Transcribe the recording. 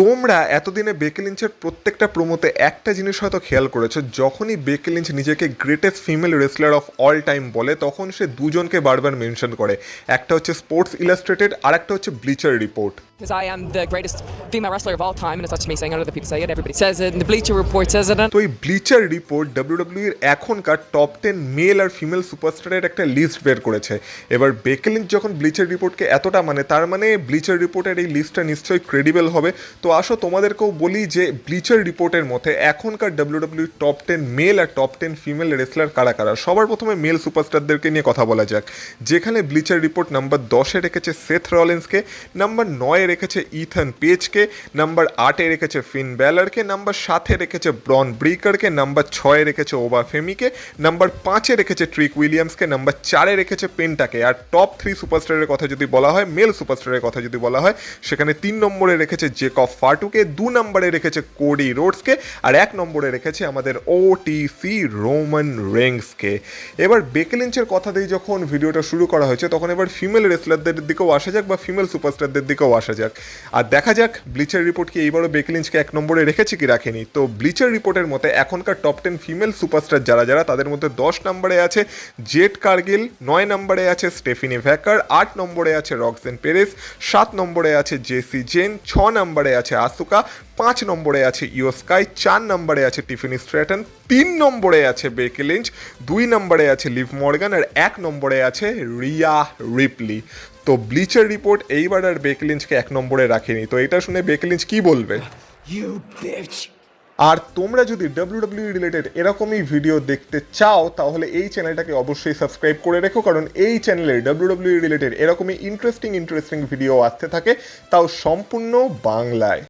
তোমরা এতদিনে বেকি লিঞ্চের প্রত্যেকটা প্রোমোতে একটা জিনিস হয়তো খেয়াল করেছো, যখনই বেকি লিঞ্চ নিজেকে greatest female wrestler of all time বলে তখন সে দুজনকে বারবার মেনশন করে। একটা হচ্ছে স্পোর্টস ইলাস্ট্রেটেড আর একটা হচ্ছে ব্লিচার report. Because I am the greatest female wrestler of all time, and it's not just me saying it, other people say it, everybody says it, and the Bleacher Report says it. তো এই ব্লিচার report ডাব্লিউডাব্লিউইর এখনকার top 10 mail আর female সুপারস্টারের একটা list বের করেছে। এবার বেকি Lynch যখন ব্লিচার রিপোর্টকে এতটা মানে, তার মানে ব্লিচার রিপোর্টের এই লিস্টটা নিশ্চয়ই ক্রেডিবল হবে। তো আসো তোমাদেরকেও বলি যে ব্লিচার রিপোর্টের মধ্যে এখনকার ডাব্লিউডাব্লিউইর টপ 10 মেল আর টপ 10 ফিমেল রেসলার কারা কারা। সবার প্রথমে মেল সুপারস্টারদেরকে নিয়ে কথা বলা যাক, যেখানে ব্লিচার রিপোর্ট নাম্বার 10-এ রেখেছে সেথ রলিন্সকে, নাম্বার 9-এ রেখেছে ইথান পেজকে, নাম্বার 8-এ রেখেছে ফিন ব্যালারকে, নাম্বার 7-এ রেখেছে ব্রন ব্রিকারকে, নাম্বার 6-এ রেখেছে ওবা ফেমিকে, নাম্বার 5-এ রেখেছে ট্রিক উইলিয়ামসকে, নাম্বার 4-এ রেখেছে পেন্টাকে। আর টপ 3 সুপারস্টারের কথা যদি বলা হয়, মেল সুপারস্টারের কথা যদি বলা হয়, সেখানে 3 নম্বরে রেখেছে জেকব ফাটুকে, 2 নম্বরে রেখেছে কোডি রোডসকে, আর 1 নম্বরে রেখেছে আমাদের ওটিসি রোমান রেংসকে। এবার বেকি লিঞ্চের কথা দিয়ে যখন ভিডিওটা শুরু করা হয়েছে, তখন এবার ফিমেল রেসলারদের দিকেও আসা যাক বা ফিমেল সুপারস্টারদের দিকেও আসা যাক, আর দেখা যাক ব্লিচার রিপোর্ট কি এইবারও বেকি লিঞ্চকে 1 নম্বরে রেখেছে কি রাখেনি। তো ব্লিচার রিপোর্টের মতে এখনকার টপ 10 ফিমেল সুপারস্টার যারা যারা, তাদের মধ্যে 10 নম্বরে আছে জেড কার্গিল, 9 নম্বরে আছে স্টেফিনি ভ্যাকার, 8 নম্বরে আছে রক্সেন পেরেস, 7 নম্বরে আছে জেসি জেন, 6 নম্বরে আছে আসুকা, 5 নম্বরে আছে ইও স্কাই, 4 নম্বরে আছে টিফিনি স্ট্র্যাটন, 3 নম্বরে আছে বেকি লিঞ্চ, 2 নম্বরে আছে লিভ মর্গান, আর 1 নম্বরে আছে রিয়া রিপলি। তো ব্লিচার রিপোর্ট এইবার আর বেকি লিঞ্চকে 1 নম্বরে রাখেনি। তো এটা শুনে বেকি লিঞ্চ কি বলবে? আর তোমরা যদি ডাব্লিউডাব্লিউই রিলেটেড এরকমই ভিডিও দেখতে চাও, তাহলে এই চ্যানেলটাকে অবশ্যই সাবস্ক্রাইব করে রেখো, কারণ এই চ্যানেলে ডাব্লিউডাব্লিউই রিলেটেড এরকমই ইন্টারেস্টিং ভিডিও আসতে থাকে, তাও সম্পূর্ণ বাংলায়।